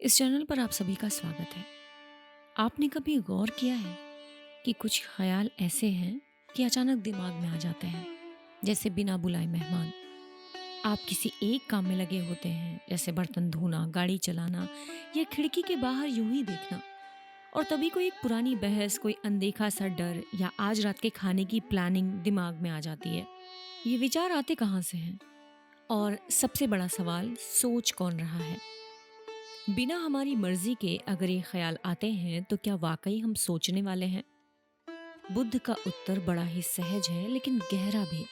इस चैनल पर आप सभी का स्वागत है। आपने कभी गौर किया है कि कुछ ख्याल ऐसे हैं कि अचानक दिमाग में आ जाते हैं, जैसे बिना बुलाए मेहमान। आप किसी एक काम में लगे होते हैं, जैसे बर्तन धोना, गाड़ी चलाना या खिड़की के बाहर यूं ही देखना, और तभी कोई एक पुरानी बहस, कोई अनदेखा सा डर या आज रात के खाने की प्लानिंग दिमाग में आ जाती है। ये विचार आते कहाँ से हैं? और सबसे बड़ा सवाल, सोच कौन रहा है? बिना हमारी मर्जी के अगर ये ख्याल आते हैं तो क्या वाकई हम सोचने वाले हैं? बुद्ध का उत्तर बड़ा ही सहज है लेकिन गहरा भी।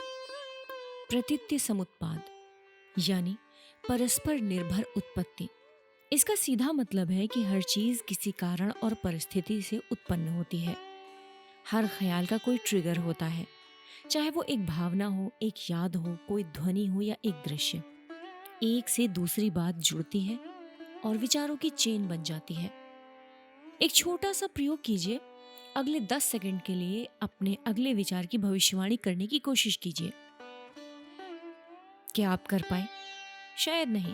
प्रतीत्य समुत्पाद, यानी परस्पर निर्भर उत्पत्ति। इसका सीधा मतलब है कि हर चीज किसी कारण और परिस्थिति से उत्पन्न होती है। हर ख्याल का कोई ट्रिगर होता है, चाहे वो एक भावना हो, एक याद हो, कोई ध्वनि हो या एक दृश्य। एक से दूसरी बात जुड़ती है और विचारों की चेन बन जाती है। एक छोटा सा प्रयोग कीजिए। अगले 10 सेकंड के लिए अपने अगले विचार की भविष्यवाणी करने की कोशिश कीजिए। क्या आप कर पाए? शायद नहीं,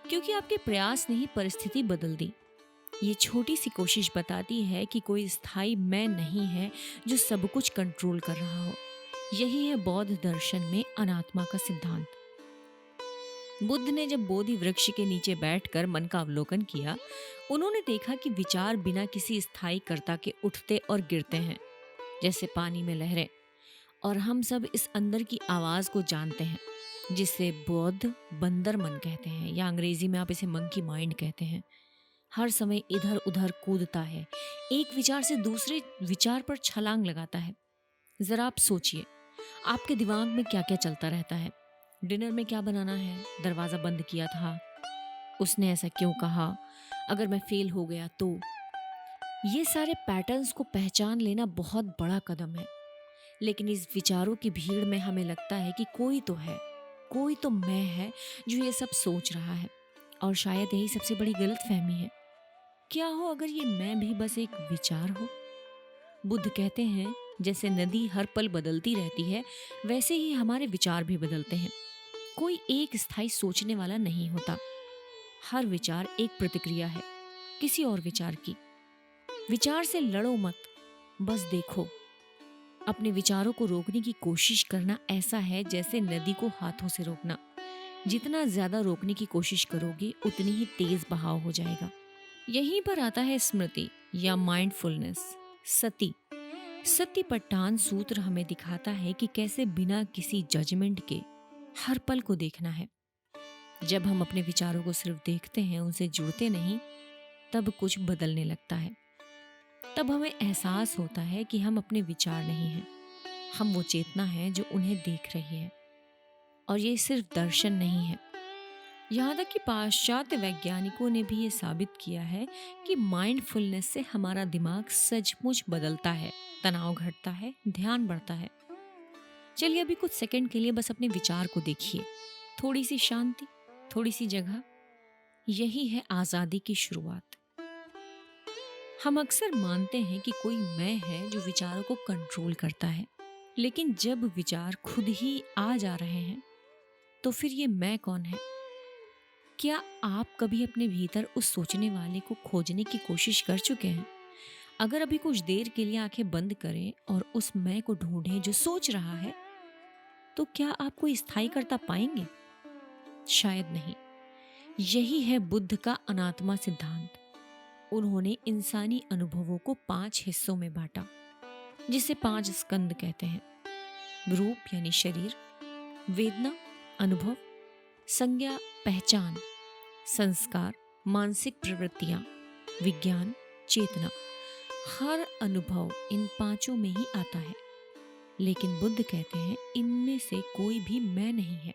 क्योंकि आपके प्रयास ने ही परिस्थिति बदल दी। ये छोटी सी कोशिश बताती है कि कोई स्थायी मैं नहीं है जो सब कुछ कंट्रोल कर रहा हो। यही है बौद्ध दर्शन में अनात्मा का सिद्धांत। बुद्ध ने जब बोधि वृक्ष के नीचे बैठकर मन का अवलोकन किया, उन्होंने देखा कि विचार बिना किसी स्थायी कर्ता के उठते और गिरते हैं, जैसे पानी में लहरें। और हम सब इस अंदर की आवाज को जानते हैं, जिसे बौद्ध बंदर मन कहते हैं, या अंग्रेजी में आप इसे मंकी माइंड कहते हैं। हर समय इधर उधर कूदता है, एक विचार से दूसरे विचार पर छलांग लगाता है। जरा आप सोचिए, आपके दिमाग में क्या क्या चलता रहता है। डिनर में क्या बनाना है? दरवाजा बंद किया था? उसने ऐसा क्यों कहा? अगर मैं फेल हो गया तो? ये सारे पैटर्न्स को पहचान लेना बहुत बड़ा कदम है। लेकिन इस विचारों की भीड़ में हमें लगता है कि कोई तो है, कोई तो मैं है जो ये सब सोच रहा है। और शायद यही सबसे बड़ी गलतफहमी है। क्या हो अगर ये मैं भी बस एक विचार हो? बुद्ध कहते हैं, जैसे नदी हर पल बदलती रहती है, वैसे ही हमारे विचार भी बदलते हैं। कोई एक स्थायी सोचने वाला नहीं होता। हर विचार एक प्रतिक्रिया है किसी और विचार की। विचार से लड़ो मत, बस देखो। अपने विचारों को रोकने की कोशिश करना ऐसा है जैसे नदी को हाथों से रोकना। जितना ज्यादा रोकने की कोशिश करोगे, उतनी ही तेज बहाव हो जाएगा। यहीं पर आता है स्मृति या माइंडफुलनेस। सती सतीपट्टान सूत्र हमें दिखाता है कि कैसे बिना किसी जजमेंट के हर पल को देखना है। जब हम अपने विचारों को सिर्फ देखते हैं, उनसे जुड़ते नहीं, तब कुछ बदलने लगता है। तब हमें एहसास होता है कि हम अपने विचार नहीं हैं, हम वो चेतना है जो उन्हें देख रही है। और ये सिर्फ दर्शन नहीं है, यहाँ तक कि पाश्चात्य वैज्ञानिकों ने भी ये साबित किया है कि माइंडफुलनेस से हमारा दिमाग सचमुच बदलता है, तनाव घटता है, ध्यान बढ़ता है। चलिए अभी कुछ सेकंड के लिए बस अपने विचार को देखिए। थोड़ी सी शांति, थोड़ी सी जगह, यही है आजादी की शुरुआत। हम अक्सर मानते हैं कि कोई मैं है जो विचारों को कंट्रोल करता है, लेकिन जब विचार खुद ही आ जा रहे हैं, तो फिर ये मैं कौन है? क्या आप कभी अपने भीतर उस सोचने वाले को खोजने की कोशिश कर चुके हैं? अगर अभी कुछ देर के लिए आंखें बंद करें और उस मैं को ढूंढें जो सोच रहा है, तो क्या आप कोई स्थायी करता पाएंगे? शायद नहीं। यही है बुद्ध का अनात्मा सिद्धांत। उन्होंने इंसानी अनुभवों को 5 हिस्सों में बांटा, जिसे 5 स्कंद कहते हैं। रूप यानी शरीर, वेदना अनुभव, संज्ञा पहचान, संस्कार मानसिक प्रवृत्तियां, विज्ञान चेतना। हर अनुभव इन पांचों में ही आता है। लेकिन बुद्ध कहते हैं, इनमें से कोई भी मैं नहीं है।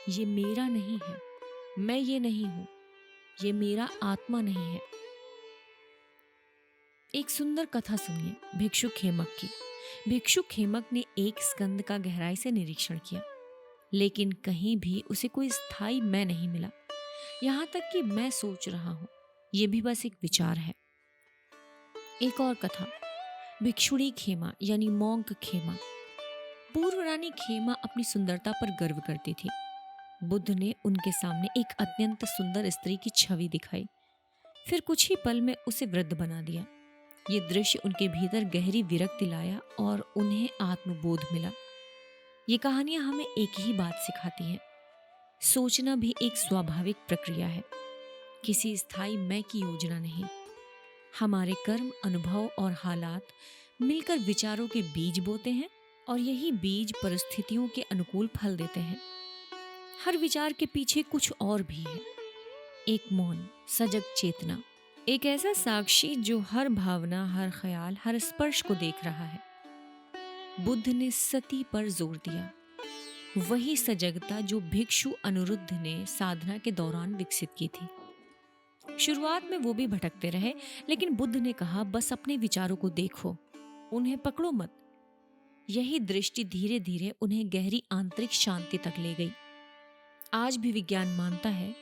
ये मेरा नहीं है, मैं ये नहीं हूं, ये मेरा आत्मा नहीं है। एक सुंदर कथा सुनिए भिक्षु खेमक की। भिक्षु खेमक ने एक स्कंद का गहराई से निरीक्षण किया, लेकिन कहीं भी उसे कोई स्थायी मैं नहीं मिला। यहां तक कि मैं सोच रहा हूं, यह भी बस एक विचार है। एक और कथा, भिक्षुणी खेमा यानी मॉन्क खेमा। पूर्व रानी खेमा अपनी सुंदरता पर गर्व करती थी। बुद्ध ने उनके सामने एक अत्यंत सुंदर स्त्री की छवि दिखाई, फिर कुछ ही पल में उसे वृद्ध बना दिया। ये दृश्य उनके भीतर गहरी विरक्ति लाया और उन्हें आत्मबोध मिला। ये कहानियां हमें एक ही बात सिखाती हैं, सोचना भी एक स्वाभाविक प्रक्रिया है, किसी स्थायी मैं की योजना नहीं। हमारे कर्म, अनुभव और हालात मिलकर विचारों के बीज बोते हैं और यही बीज परिस्थितियों के अनुकूल फल देते हैं। हर विचार के पीछे कुछ और भी है, एक मौन सजग चेतना, एक ऐसा साक्षी जो हर भावना, हर ख्याल, हर स्पर्श को देख रहा है। बुद्ध ने सती पर जोर दिया, वही सजगता जो भिक्षु अनिरुद्ध ने साधना के दौरान विकसित की थी। शुरुआत में वो भी भटकते रहे, लेकिन बुद्ध ने कहा, बस अपने विचारों को देखो, उन्हें पकड़ो मत। यही दृष्टि धीरे धीरे उन्हें गहरी आंतरिक शांति तक ले गई। आज भी विज्ञान मानता है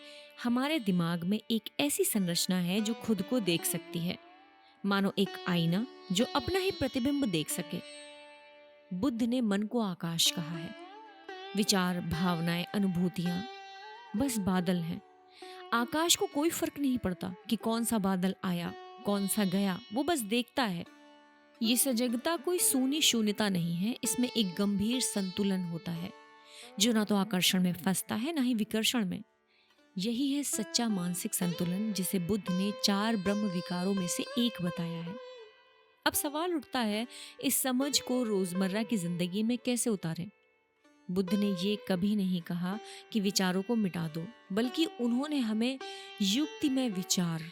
हमारे दिमाग में एक ऐसी संरचना है जो खुद को देख सकती है, मानो एक आईना जो अपना ही प्रतिबिंब देख सके। बुद्ध ने मन को आकाश कहा है। विचार, भावनाएं, अनुभूतियां बस बादल हैं। आकाश को कोई फर्क नहीं पड़ता कि कौन सा बादल आया, कौन सा गया, वो बस देखता है। ये सजगता कोई सूनी शून्यता नहीं है, इसमें एक गंभीर संतुलन होता है जो ना तो आकर्षण में फंसता है, ना ही विकर्षण में। यही है सच्चा मानसिक संतुलन, जिसे बुद्ध ने 4 ब्रह्म विकारों में से एक बताया है। अब सवाल उठता है, इस समझ को रोजमर्रा की जिंदगी में कैसे उतारें? बुद्ध ने ये कभी नहीं कहा कि विचारों को मिटा दो, बल्कि उन्होंने हमें युक्तिमय विचार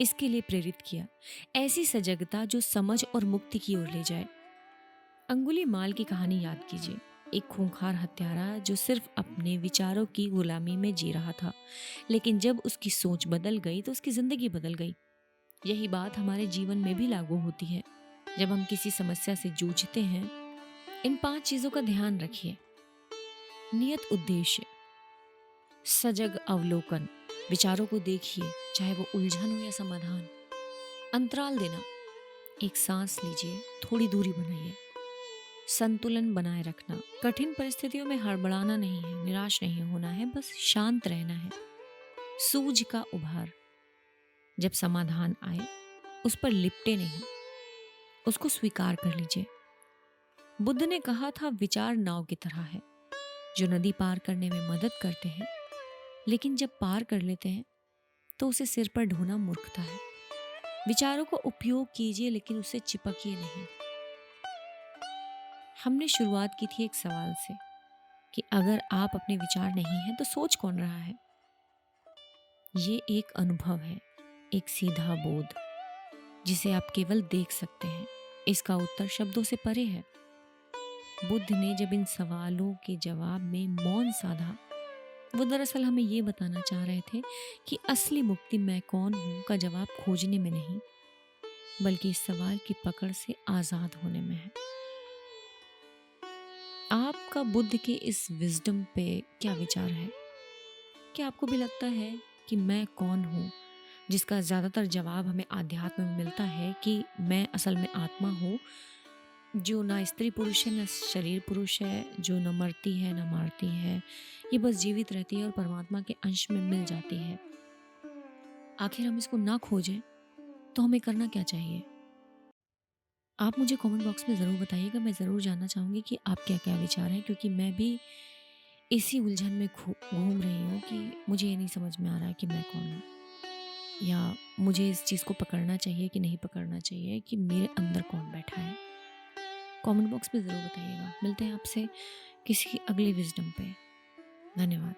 इसके लिए प्रेरित किया, ऐसी सजगता जो समझ और मुक्ति की ओर ले जाए। अंगुलीमाल की कहानी याद कीजिए, एक खूंखार हत्यारा जो सिर्फ अपने विचारों की गुलामी में जी रहा था, लेकिन जब उसकी सोच बदल गई तो उसकी जिंदगी बदल गई। यही बात हमारे जीवन में भी लागू होती है। जब हम किसी समस्या से जूझते हैं, इन 5 चीजों का ध्यान रखिए। नियत उद्देश्य, सजग अवलोकन, विचारों को देखिए, चाहे वो उलझन हो या समाधान। अंतराल देना, एक सांस लीजिए, थोड़ी दूरी बनाइए। संतुलन बनाए रखना, कठिन परिस्थितियों में हड़बड़ाना नहीं है, निराश नहीं होना है, बस शांत रहना है। सूझ का उभार, जब समाधान आए उस पर लिपटे नहीं, उसको स्वीकार कर लीजिए। बुद्ध ने कहा था, विचार नाव की तरह है जो नदी पार करने में मदद करते हैं, लेकिन जब पार कर लेते हैं तो उसे सिर पर ढोना मूर्खता है। विचारों को उपयोग कीजिए, लेकिन उससे चिपकिए नहीं। हमने शुरुआत की थी एक सवाल से कि अगर आप अपने विचार नहीं हैं तो सोच कौन रहा है? ये एक अनुभव है, एक सीधा बोध जिसे आप केवल देख सकते हैं। इसका उत्तर शब्दों से परे है। बुद्ध ने जब इन सवालों के जवाब में मौन साधा, वो दरअसल हमें ये बताना चाह रहे थे कि असली मुक्ति मैं कौन हूं का जवाब खोजने में नहीं, बल्कि इस सवाल की पकड़ से आजाद होने में है। आपका बुद्ध के इस विजडम पे क्या विचार है? क्या आपको भी लगता है कि मैं कौन हूँ, जिसका ज़्यादातर जवाब हमें आध्यात्म में मिलता है कि मैं असल में आत्मा हूँ, जो ना स्त्री पुरुष है, ना शरीर पुरुष है, जो न मरती है न मारती है, ये बस जीवित रहती है और परमात्मा के अंश में मिल जाती है। आखिर हम इसको ना खोजें तो हमें करना क्या चाहिए? आप मुझे कमेंट बॉक्स में ज़रूर बताइएगा। मैं ज़रूर जानना चाहूँगी कि आप क्या क्या विचार हैं, क्योंकि मैं भी इसी उलझन में घूम रही हूँ कि मुझे ये नहीं समझ में आ रहा है कि मैं कौन हूँ, या मुझे इस चीज़ को पकड़ना चाहिए कि नहीं पकड़ना चाहिए, कि मेरे अंदर कौन बैठा है। कमेंट बॉक्स में ज़रूर बताइएगा। मिलते हैं आपसे किसी अगले विजडम पे। धन्यवाद।